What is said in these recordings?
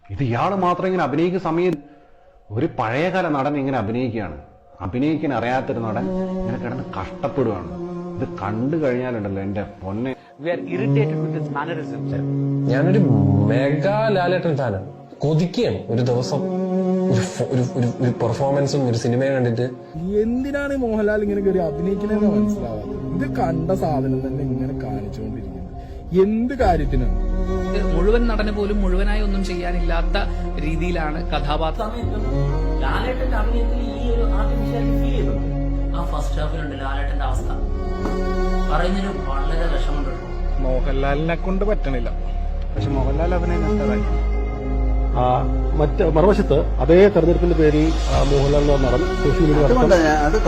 ഇത് ഇയാൾ മാത്രം ഇങ്ങനെ അഭിനയിക്കുന്ന സമയം ഒരു പഴയകാല നടൻ ഇങ്ങനെ അഭിനയിക്കുകയാണ്. അഭിനയിക്കാൻ അറിയാത്തൊരു നടൻ ഇങ്ങനെ കിടന്ന് കഷ്ടപ്പെടുകയാണ്. ഇത് കണ്ടു കഴിഞ്ഞാലുണ്ടല്ലോ എന്റെ പൊന്നെ. ഞാനൊരു മെഗാ ലാലേട്ടൻ ഫാനാണ്. കൊതിക്കുകയാണ് ഒരു ദിവസം ഒരു പെർഫോമൻസും ഒരു സിനിമയും കണ്ടിട്ട്. എന്തിനാണ് മോഹൻലാൽ ഇങ്ങനെ കയറി അഭിനയിക്കണെന്ന് മനസ്സിലാവാത്തത്? ഇത് കണ്ട സാധനം തന്നെ ഇങ്ങനെ കാണിച്ചുകൊണ്ടിരിക്കുന്നത് എന്ത് കാര്യത്തിനാണ്? മുഴുവൻ നടന് പോലും മുഴുവനായി ഒന്നും ചെയ്യാനില്ലാത്ത രീതിയിലാണ് കഥാപാത്രം. ലാലേട്ടന്റെ അഭിനയത്തിൽ ഈ ഒരു ആർട്ടിഫിഷ്യാലിറ്റി ഫീൽ ചെയ്തു. ആ ഫസ്റ്റ് ഹാഫിലുണ്ട് ലാലേട്ടന്റെ അവസ്ഥ പറയുന്നതിന് വളരെ വിഷമുണ്ട്. മോഹൻലാലിനെ കൊണ്ട് പറ്റണില്ല. പക്ഷെ മോഹൻലാൽ അഭിനയം നല്ലതായി. മറുവശത്ത് അതേ തെരഞ്ഞെടുപ്പിന്റെ പേരിൽ മോഹൻലാൽ നടൻ സോഷ്യൽ മീഡിയ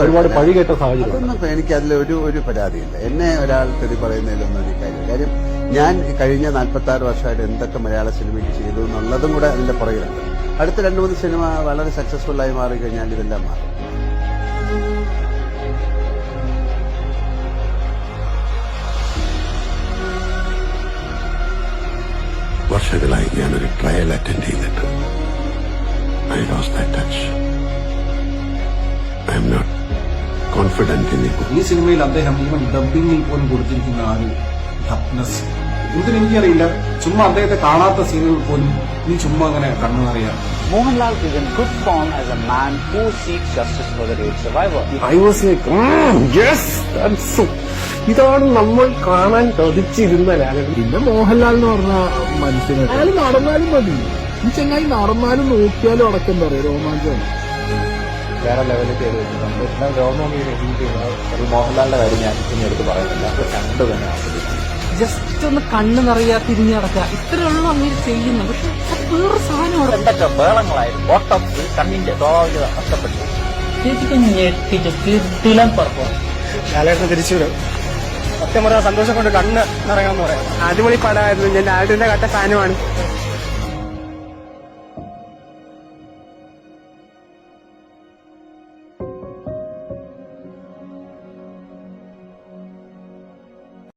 ഒരുപാട് പഴികേട്ട സാഹചര്യം. അതൊന്നും എനിക്ക് അതിൽ ഒരു പരാതിയില്ല. എന്നെ ഒരാൾ തെറി പറയുന്നതിലൊന്നും ഒരു കാര്യം ഞാൻ കഴിഞ്ഞ 46 വർഷമായിട്ട് എന്തൊക്കെ മലയാള സിനിമയ്ക്ക് ചെയ്തു എന്നുള്ളതും കൂടെ അതിന്റെ പുറകിലുണ്ട്. അടുത്ത 2-3 സിനിമ വളരെ സക്സസ്ഫുൾ ആയി മാറിക്കഴിഞ്ഞാൽ ഇതെല്ലാം മാറും. വർഷങ്ങളായി ഞാനൊരു ട്രയൽ അറ്റൻഡ് ചെയ്തിട്ട് I lost that touch. I am not confident in it. ഈ സിനിമയിൽ അദ്ദേഹം ഈവൻ ഡബിങ്ങിൽ പോലും കൊടുത്തിരിക്കുന്ന ആ ഒരു ടഫ്നെസ് എനിക്കറിയില്ല. ചുമ്മാ അദ്ദേഹത്തെ കാണാത്ത സീനുകൾ പോലും നീ ചുമ്മാ അങ്ങനെ കണ്ണു അറിയാം. Mohanlal is in good form as a man who seeks justice for the rape survivor. I was like, yes, that's so. ഇതാണ് നമ്മൾ കാണാൻ കൊതിച്ചിരുന്ന ലാലേട്ടൻ. പിന്നെ മോഹൻലാൽ എന്ന് പറഞ്ഞ മനുഷ്യന് അയാൾ നടന്നാലും മതി. ഈ ചെങ്ങായി നടന്നാലും നോക്കിയാലും അടക്കം എന്താ പറയുക രോമാഞ്ചമാണ്. വേറെ ലെവലിൽ ചെയ്ത് വെച്ചിട്ടുണ്ട്. രോമോമി മോഹൻലാലിന്റെ കാര്യം ഞാൻ ഇനി എടുത്ത് പറയുന്നില്ല. കണ്ടു തന്നെ ജസ്റ്റ് ഒന്ന് കണ്ണ് നിറയാ തിരിഞ്ഞു നടക്കുക ഇത്രയുള്ള അങ്ങനെ ചെയ്യുന്നു. പക്ഷെ വേറെ സാധനം എന്തൊക്കെ ബേളങ്ങളായിരുന്നു. ഓട്ടത്തിൽ കണ്ണിന്റെ സ്വാഭാവികത നഷ്ടപ്പെട്ടു. ചേച്ചിക്ക് ഞെട്ടിച്ച് കിടിലം പെർഫോമൻസ്. ലാലേട്ടൻ തിരിച്ചു വരും. സത്യം പറഞ്ഞാൽ സന്തോഷം കൊണ്ട് കണ്ണ് നിറയാന്ന് പറയാം. അടിപൊളി പടമായിരുന്നു. ഞാൻ ലാലേട്ടന്റെ കട്ട ഫാനുമാണ്.